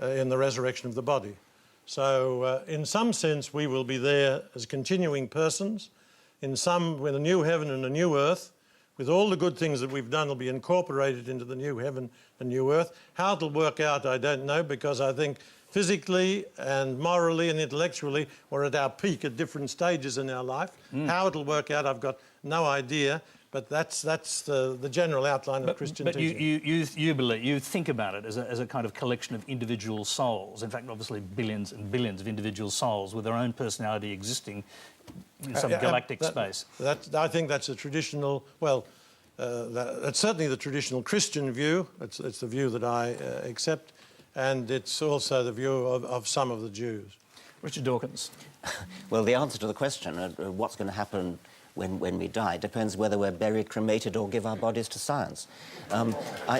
Speaker 4: in the resurrection of the body. So, in some sense, we will be there as continuing persons. In some, with a new heaven and a new earth, with all the good things that we've done will be incorporated into the new heaven and new earth. How it'll work out, I don't know, because I think physically and morally and intellectually we're at our peak at different stages in our life. How it'll work out, I've got no idea, but that's the general outline of Christian teaching.
Speaker 1: But you believe, you think about it as a kind of collection of individual souls. In fact, obviously billions and billions of individual souls with their own personality existing in some galactic space.
Speaker 4: I think that's a traditional, well, that's certainly the traditional Christian view. It's the view that I accept, and it's also the view of some of the Jews. Richard Dawkins.
Speaker 3: Well, the answer to the question, what's going to happen when we die, depends whether we're buried, cremated, or give our bodies to science. Can
Speaker 1: I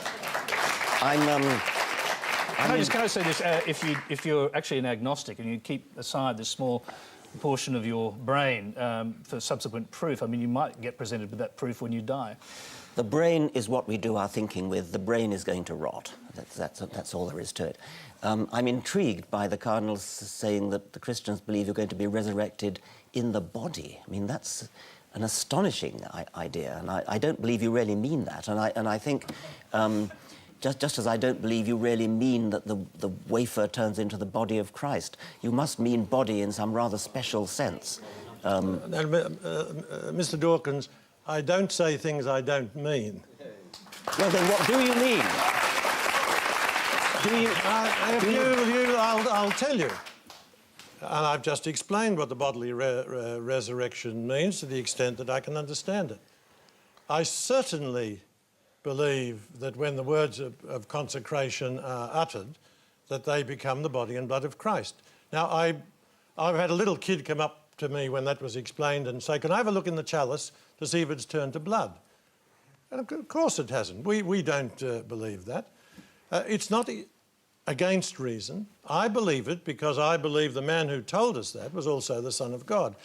Speaker 1: say this? If you're actually an agnostic and you keep aside this small portion of your brain for subsequent proof, I mean, you might get presented with that proof when you die.
Speaker 3: The brain is what we do our thinking with. The brain is going to rot. That's all there is to it. I'm intrigued by the Cardinal saying that the Christians believe you're going to be resurrected in the body. I mean, that's an astonishing idea, and I don't believe you really mean that. And I think, just as I don't believe you really mean that the wafer turns into the body of Christ, you must mean body in some rather special sense.
Speaker 4: Mr. Dawkins, I don't say things I don't mean.
Speaker 3: Well, then what do you mean?
Speaker 4: I'll tell you. And I've just explained what the bodily resurrection means to the extent that I can understand it. I certainly believe that when the words of consecration are uttered, that they become the body and blood of Christ. Now, I've had a little kid come up to me when that was explained and say, can I have a look in the chalice to see if it's turned to blood? And of course it hasn't. We don't believe that. It's not against reason. I believe it because I believe the man who told us that was also the Son of God.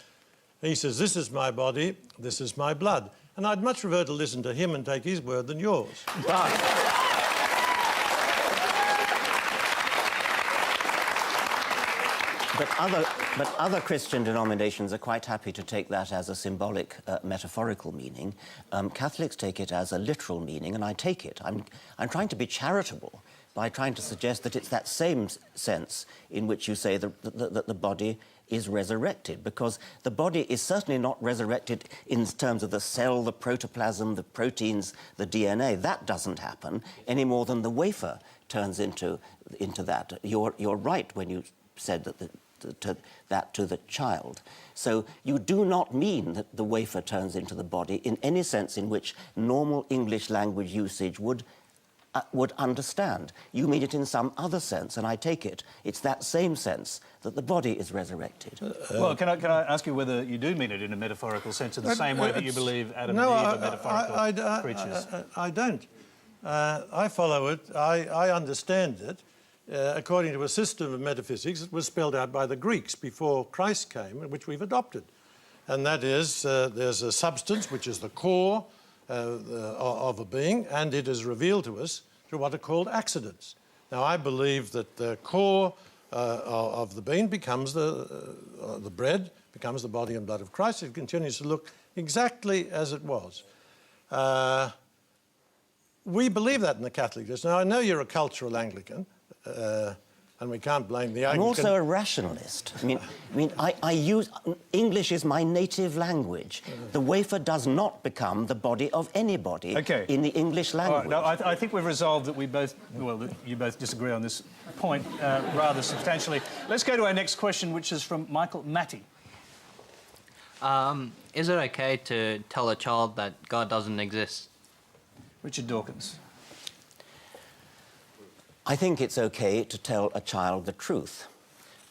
Speaker 4: He says, this is my body, this is my blood. And I'd much prefer to listen to him and take his word than yours.
Speaker 3: But other Christian denominations are quite happy to take that as a symbolic, metaphorical meaning. Catholics take it as a literal meaning, and I take it. I'm trying to be charitable by trying to suggest that it's that same sense in which you say that the body is resurrected, because the body is certainly not resurrected in terms of the cell, the protoplasm, the proteins, the DNA. That doesn't happen any more than the wafer turns into that. You're right when you said that to the child. So you do not mean that the wafer turns into the body in any sense in which normal English language usage would would understand. You mean it in some other sense, and I take it it's that same sense that the body is resurrected.
Speaker 1: Well, can I ask you whether you do mean it in a metaphorical sense, in the same way that you believe Adam and Eve are metaphorical creatures?
Speaker 4: I don't. I follow it. I understand it. According to a system of metaphysics that was spelled out by the Greeks before Christ came, which we've adopted. And that is, there's a substance which is the core of a being, and it is revealed to us through what are called accidents. Now, I believe that the core of the being becomes the bread, becomes the body and blood of Christ. It continues to look exactly as it was. We believe that in the Catholic Church. Now, I know you're a cultural Anglican, and we can't blame the Anglican.
Speaker 3: I'm also a rationalist. I use... English is my native language. The wafer does not become the body of anybody in the English language.
Speaker 1: All right, now, I think we've resolved that you both disagree on this point rather substantially. Let's go to our next question, which is from Michael Matty.
Speaker 12: Is it okay to tell a child that God doesn't exist?
Speaker 1: Richard Dawkins.
Speaker 3: I think it's okay to tell a child the truth.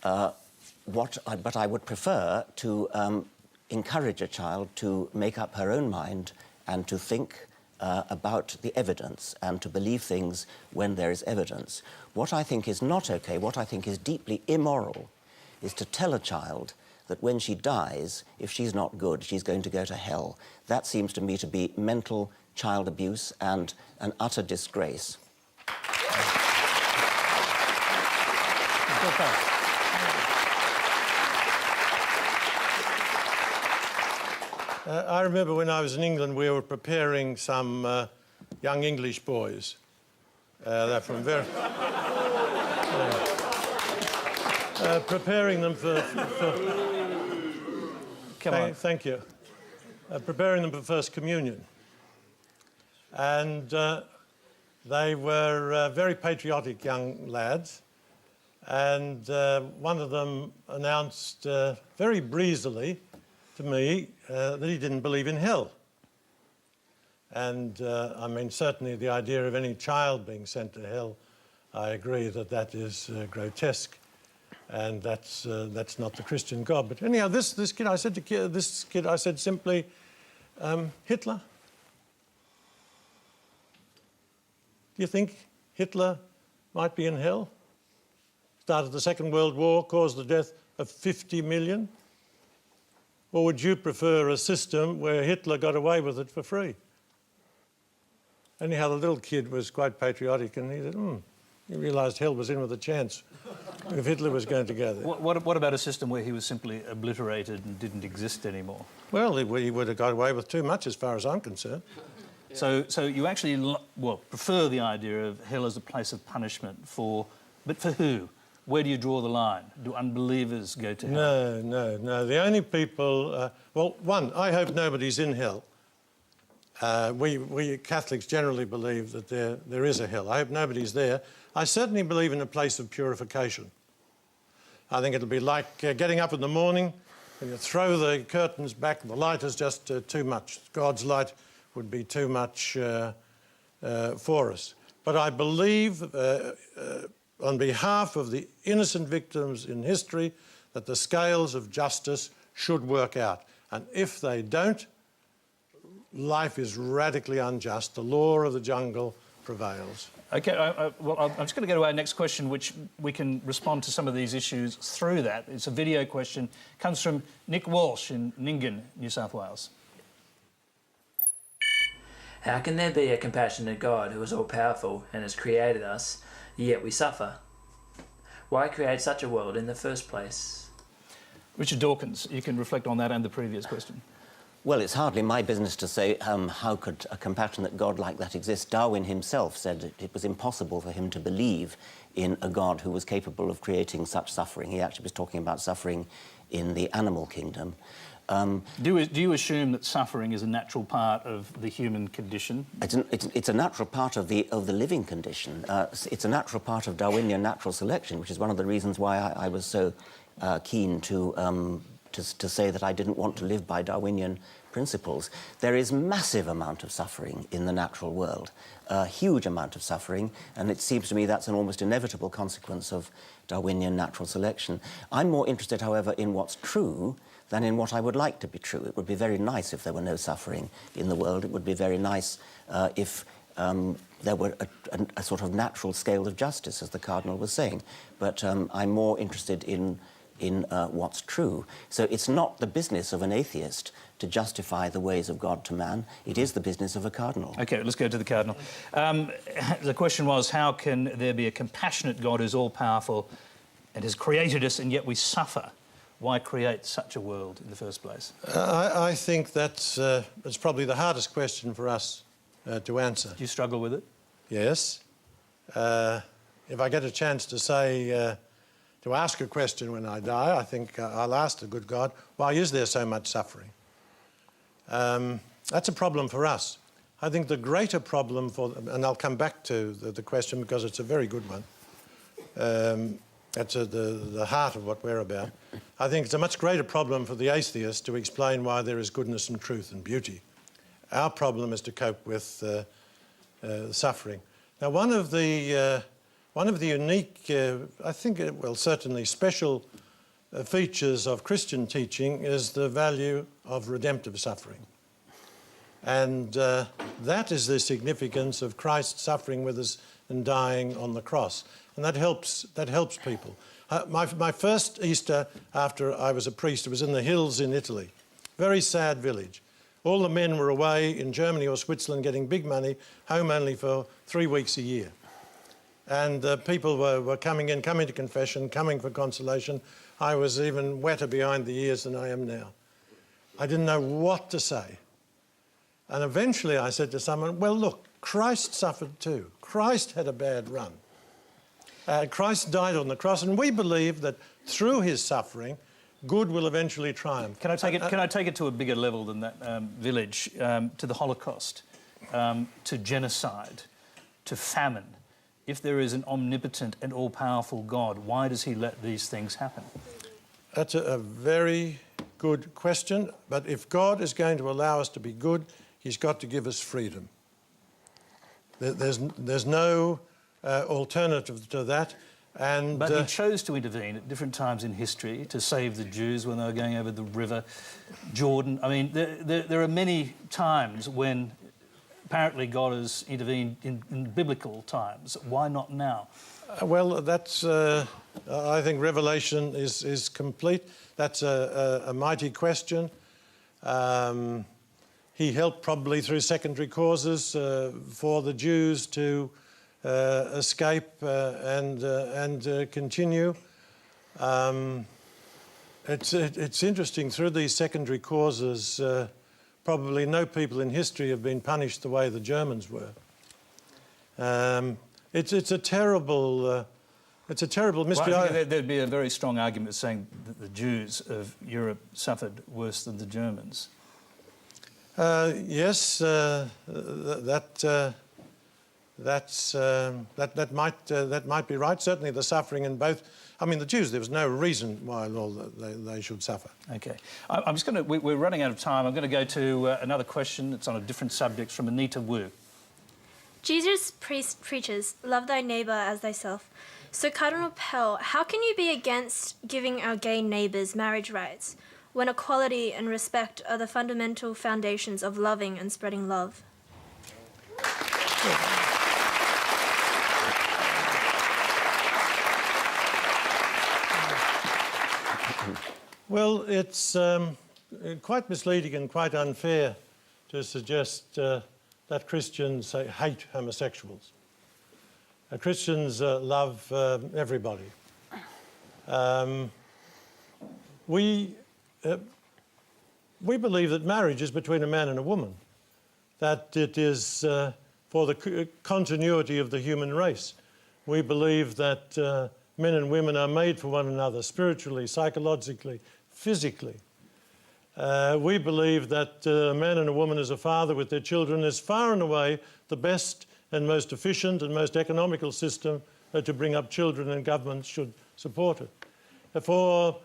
Speaker 3: But I would prefer to encourage a child to make up her own mind and to think about the evidence and to believe things when there is evidence. What I think is not okay, what I think is deeply immoral, is to tell a child that when she dies, if she's not good, she's going to go to hell. That seems to me to be mental child abuse and an utter disgrace.
Speaker 4: I remember when I was in England, we were preparing some young English boys. They're from very... preparing them for thank you. Preparing them for First Communion. And they were very patriotic young lads. And one of them announced very breezily to me that he didn't believe in hell. And I mean, certainly the idea of any child being sent to hell, I agree that that is grotesque, and that's not the Christian God. But anyhow, this kid, I said simply, Hitler. Do you think Hitler might be in hell? Started the Second World War, caused the death of 50 million? Or would you prefer a system where Hitler got away with it for free? Anyhow, the little kid was quite patriotic, and he said, he realised hell was in with a chance if Hitler was going to go there.
Speaker 1: What about a system where he was simply obliterated and didn't exist anymore?
Speaker 4: Well, he would have got away with too much as far as I'm concerned.
Speaker 1: So you actually, prefer the idea of hell as a place of punishment but for who? Where do you draw the line? Do unbelievers go to hell?
Speaker 4: No. The only people... one, I hope nobody's in hell. We Catholics generally believe that there is a hell. I hope nobody's there. I certainly believe in a place of purification. I think it'll be like getting up in the morning and you throw the curtains back and the light is just too much. God's light would be too much for us. But I believe... on behalf of the innocent victims in history, that the scales of justice should work out. And if they don't, life is radically unjust. The law of the jungle prevails.
Speaker 1: OK, I'm just going to go to our next question, which we can respond to some of these issues through that. It's a video question. It comes from Nick Walsh in Nyngan, New South Wales.
Speaker 13: How can there be a compassionate God who is all-powerful and has created us, yet we suffer? Why create such a world in the first place?
Speaker 1: Richard Dawkins, you can reflect on that and the previous question.
Speaker 3: Well, it's hardly my business to say how could a compassionate God like that exist. Darwin himself said it was impossible for him to believe in a God who was capable of creating such suffering. He actually was talking about suffering in the animal kingdom.
Speaker 1: Do you assume that suffering is a natural part of the human condition?
Speaker 3: It's a natural part of the living condition. It's a natural part of Darwinian natural selection, which is one of the reasons why I was so keen to to say that I didn't want to live by Darwinian principles. There is massive amount of suffering in the natural world, a huge amount of suffering, and it seems to me that's an almost inevitable consequence of Darwinian natural selection. I'm more interested, however, in what's true than in what I would like to be true. It would be very nice if there were no suffering in the world. It would be very nice if there were a sort of natural scale of justice, as the Cardinal was saying. But I'm more interested in what's true. So it's not the business of an atheist to justify the ways of God to man. It is the business of a cardinal.
Speaker 1: OK, let's go to the Cardinal. The question was, how can there be a compassionate God who's all-powerful and has created us, and yet we suffer? Why create such a world in the first place?
Speaker 4: I think that's probably the hardest question for us to answer.
Speaker 1: Do you struggle with it?
Speaker 4: Yes. If I get a chance to say, to ask a question when I die, I think I'll ask the good God, why is there so much suffering? That's a problem for us. I think the greater problem and I'll come back to the question because it's a very good one. That's the heart of what we're about. I think it's a much greater problem for the atheist to explain why there is goodness and truth and beauty. Our problem is to cope with suffering. Now, one of the unique, I think, certainly special features of Christian teaching is the value of redemptive suffering. And that is the significance of Christ suffering with us and dying on the cross. And that helps people. My first Easter after I was a priest, it was in the hills in Italy. Very sad village. All the men were away in Germany or Switzerland getting big money, home only for 3 weeks a year. And people were coming to confession, coming for consolation. I was even wetter behind the ears than I am now. I didn't know what to say. And eventually I said to someone, well, look, Christ suffered too. Christ had a bad run. Christ died on the cross, and we believe that through his suffering, good will eventually triumph.
Speaker 1: Can I take it to a bigger level than that village, to the Holocaust, to genocide, to famine? If there is an omnipotent and all-powerful God, why does he let these things happen?
Speaker 4: That's a very good question, but if God is going to allow us to be good, he's got to give us freedom. There's no alternative to that.
Speaker 1: But he chose to intervene at different times in history to save the Jews when they were going over the river Jordan. I mean, there are many times when apparently God has intervened in biblical times. Why not now?
Speaker 4: Well, that's, I think Revelation is complete. That's a mighty question. He helped probably through secondary causes for the Jews to escape and continue. It's interesting, through these secondary causes, probably no people in history have been punished the way the Germans were. It's a terrible mystery.
Speaker 1: Well, I think there'd be a very strong argument saying that the Jews of Europe suffered worse than the Germans.
Speaker 4: Yes, that might be right. Certainly, the suffering in both. I mean, the Jews. There was no reason why they should suffer.
Speaker 1: Okay, I'm just going to. We're running out of time. I'm going to go to another question. It's on a different subject from Anita Wu.
Speaker 14: Jesus preaches, "Love thy neighbour as thyself." So, Cardinal Pell, how can you be against giving our gay neighbours marriage rights when equality and respect are the fundamental foundations of loving and spreading love?
Speaker 4: Well, it's quite misleading and quite unfair to suggest that Christians hate homosexuals. Christians love everybody. We believe that marriage is between a man and a woman, that it is for the continuity of the human race. We believe that men and women are made for one another spiritually, psychologically, physically. We believe that a man and a woman as a father with their children is far and away the best and most efficient and most economical system to bring up children, and governments should support it. For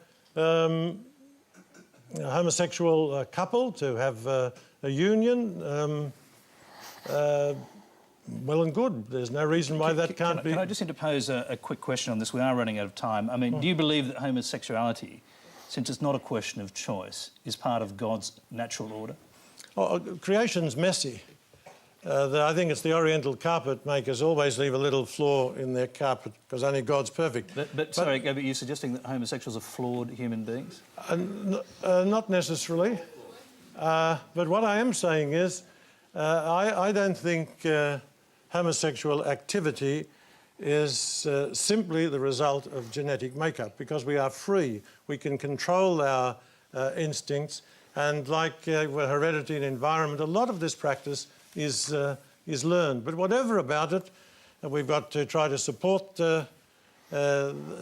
Speaker 4: homosexual couple to have a union, well and good. There's no reason why that can't be...
Speaker 1: Can I just interpose a quick question on this? We are running out of time. I mean, do you believe that homosexuality, since it's not a question of choice, is part of God's natural order?
Speaker 4: Oh, creation's messy. I think it's the Oriental carpet makers always leave a little flaw in their carpet because only God's perfect.
Speaker 1: But you're suggesting that homosexuals are flawed human beings?
Speaker 4: Not necessarily. But what I am saying is I don't think homosexual activity is simply the result of genetic makeup because we are free. We can control our instincts, and like heredity and environment, a lot of this practice is learned. But whatever about it, we've got to try to support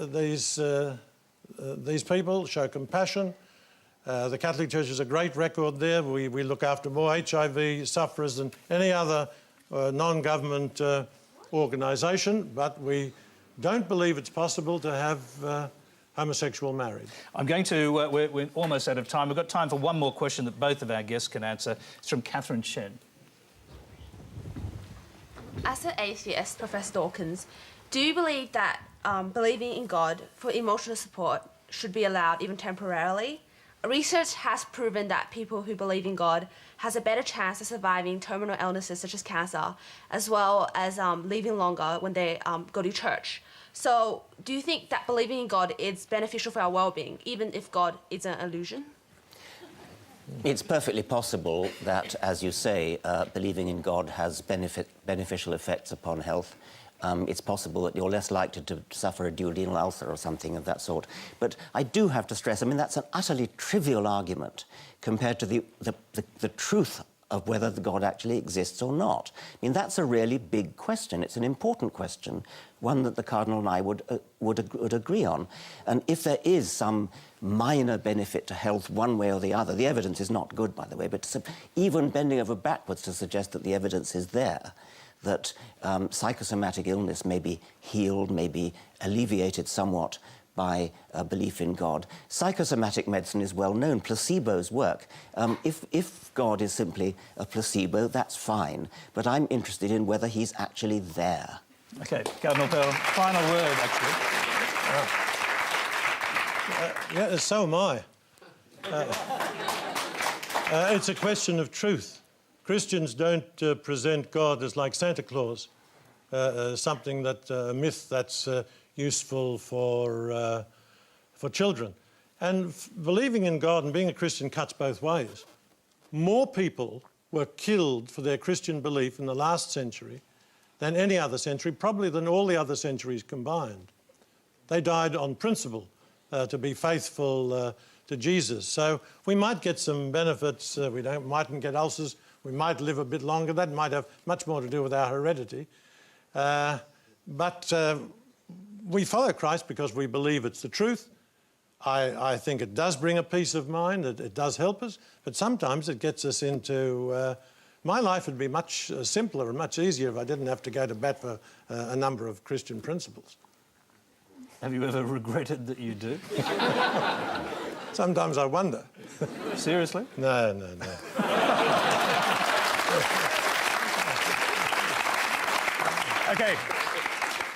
Speaker 4: these people, show compassion. The Catholic Church has a great record there. We look after more HIV sufferers than any other non-government organisation, but we don't believe it's possible to have homosexual marriage.
Speaker 1: I'm going to... we're almost out of time. We've got time for one more question that both of our guests can answer. It's from Catherine Shen.
Speaker 15: As an atheist, Professor Dawkins, do you believe that believing in God for emotional support should be allowed even temporarily? Research has proven that people who believe in God has a better chance of surviving terminal illnesses such as cancer, as well as living longer when they go to church. So do you think that believing in God is beneficial for our well-being, even if God is an illusion?
Speaker 3: It's perfectly possible that, as you say, believing in God has beneficial effects upon health. It's possible that you're less likely to suffer a duodenal ulcer or something of that sort. But I do have to stress, I mean, that's an utterly trivial argument compared to the truth of whether the God actually exists or not. I mean, that's a really big question. It's an important question, one that the Cardinal and I would agree on. And if there is some minor benefit to health one way or the other, the evidence is not good, by the way, but even bending over backwards to suggest that the evidence is there, that psychosomatic illness may be healed, may be alleviated somewhat by belief in God. Psychosomatic medicine is well known. Placebos work. If God is simply a placebo, that's fine. But I'm interested in whether he's actually there.
Speaker 1: OK, Cardinal Pell, final word, actually.
Speaker 4: Yeah, so am I. It's a question of truth. Christians don't present God as like Santa Claus, something that a myth that's useful for children. And believing in God and being a Christian cuts both ways. More people were killed for their Christian belief in the last century than any other century, probably than all the other centuries combined. They died on principle to be faithful to Jesus. So we might get some benefits. We mightn't get ulcers. We might live a bit longer. That might have much more to do with our heredity. But we follow Christ because we believe it's the truth. I think it does bring a peace of mind. It does help us. But sometimes it gets us into... my life would be much simpler and much easier if I didn't have to go to bat for a number of Christian principles.
Speaker 1: Have you ever regretted that you do?
Speaker 4: Sometimes I wonder.
Speaker 1: Seriously?
Speaker 4: No.
Speaker 1: OK,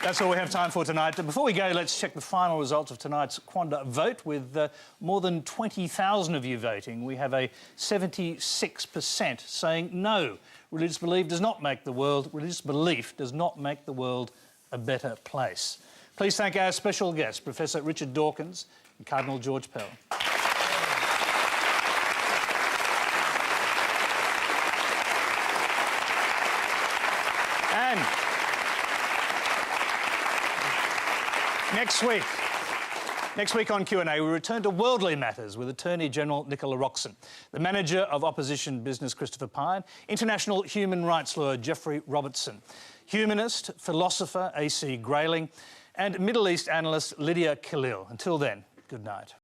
Speaker 1: that's all we have time for tonight. Before we go, let's check the final results of tonight's Quanda vote. With more than 20,000 of you voting, we have a 76% saying no. Religious belief does not make the world. Religious belief does not make the world a better place. Please thank our special guests, Professor Richard Dawkins and Cardinal George Pell. And next week on Q&A, we return to worldly matters with Attorney General Nicola Roxon, the manager of opposition business Christopher Pyne, international human rights lawyer Jeffrey Robertson, humanist, philosopher A.C. Grayling, and Middle East analyst Lydia Khalil. Until then, good night.